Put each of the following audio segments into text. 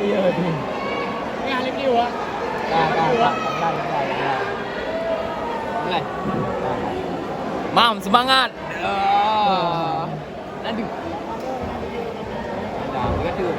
Iya tu. Ni ahli view ah. Dah. Mulai. Mam, semangat. Aduh. Dah, berkata.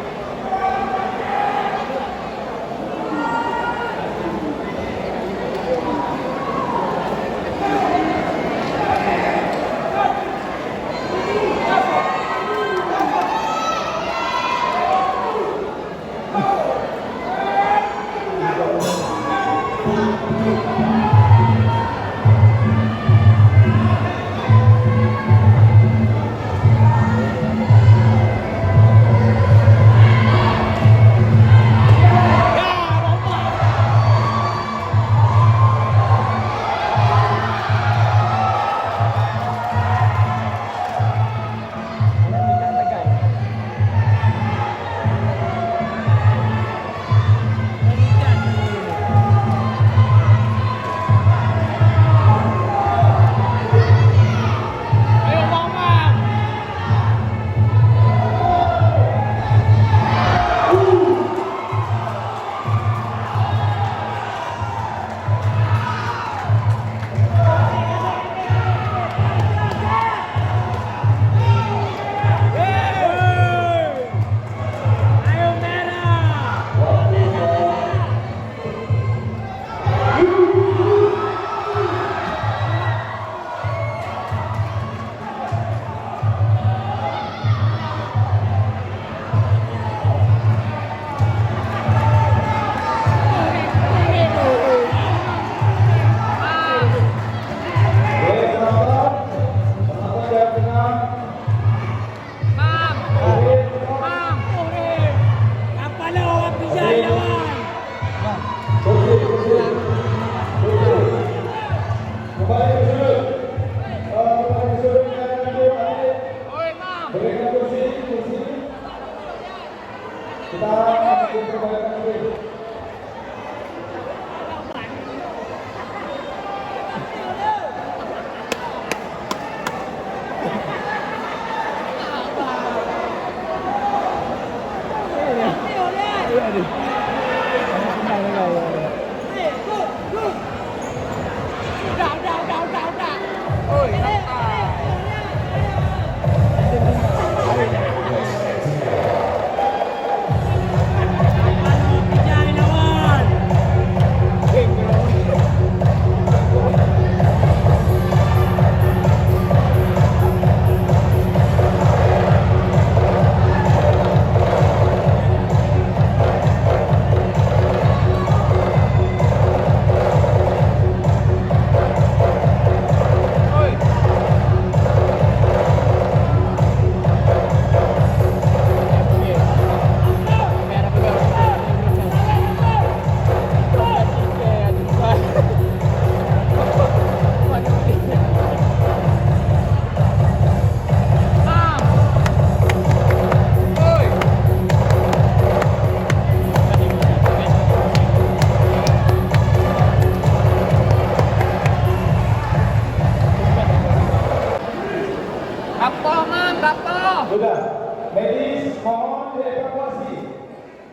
Sudah, medis mohon dievakuasi.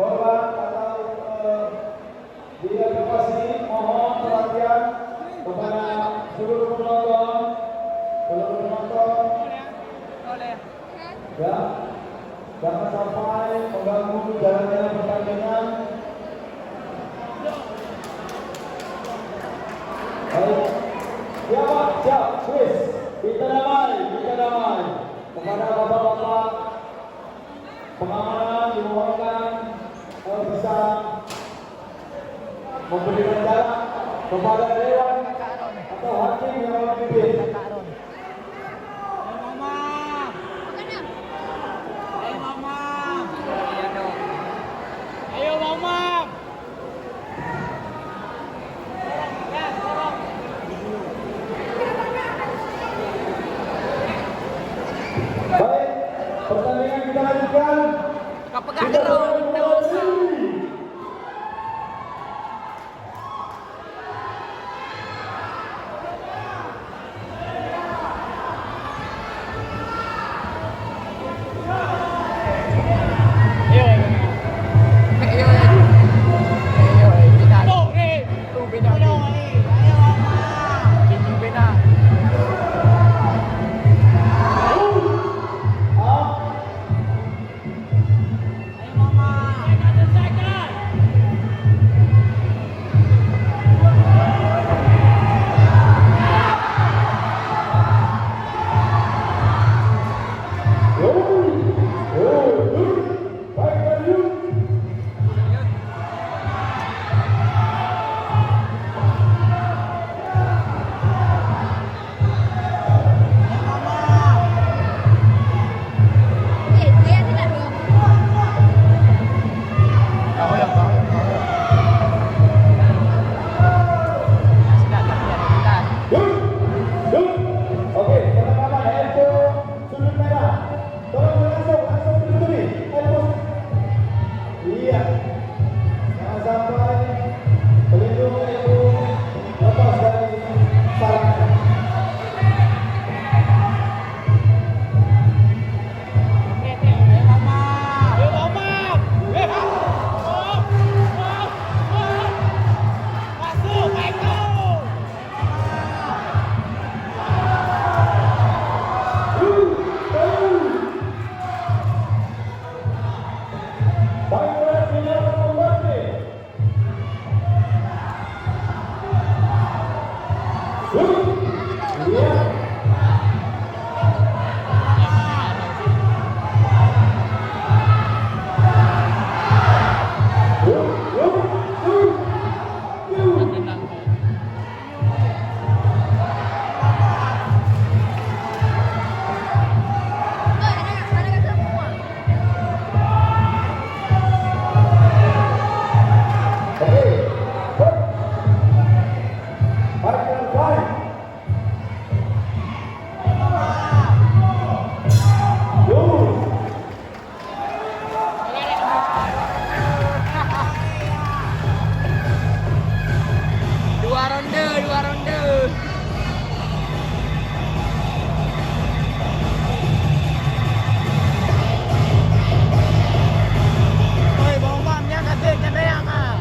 Korban atau dievakuasi, mohon perhatian kepada seluruh penonton. Ya, jangan sampai mengganggu jalannya pertandingan. Baik, siap, Swiss. Kita damai. Kepada bapak-bapak pengamanan dimohonkan bisa memberikan jarak kepada dewan atau hakim yang memimpin. Ayo mama. Baik, pertandingan kita lanjutkan. Kau pegang terus. Ayo. Baiklah, dinyatakan kembali. Iya. Dua ronde, dua ronde. Oi, bawang mamnya kasih cenderang ah.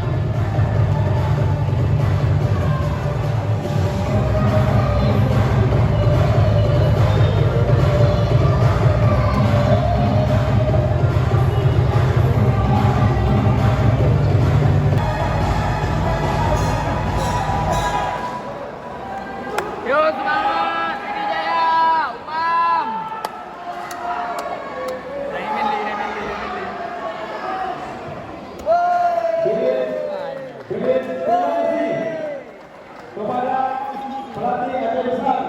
Yo semangat, Siti Jaya, Umam. Remenli. Terima kasih kepada pelatih Aceh Besar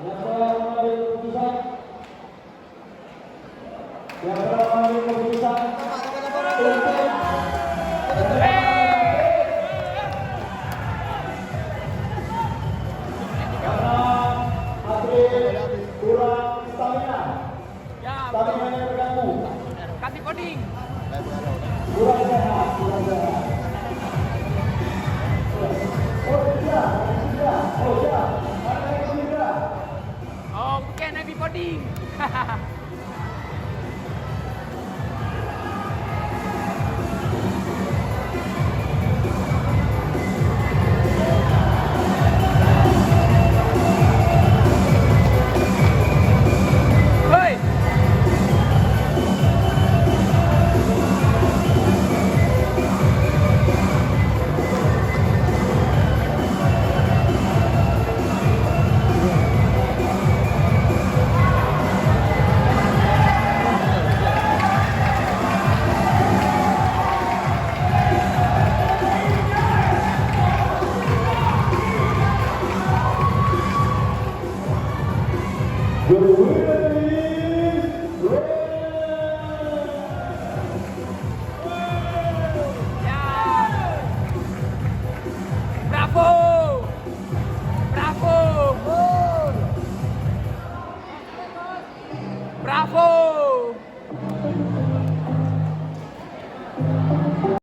yang telah mengambil keputusan karena atlet kurang stamina, stamina yang terganggu, Kasih coding. kurang sehat. Oh, bukan Nabi coding. Hoi. The winner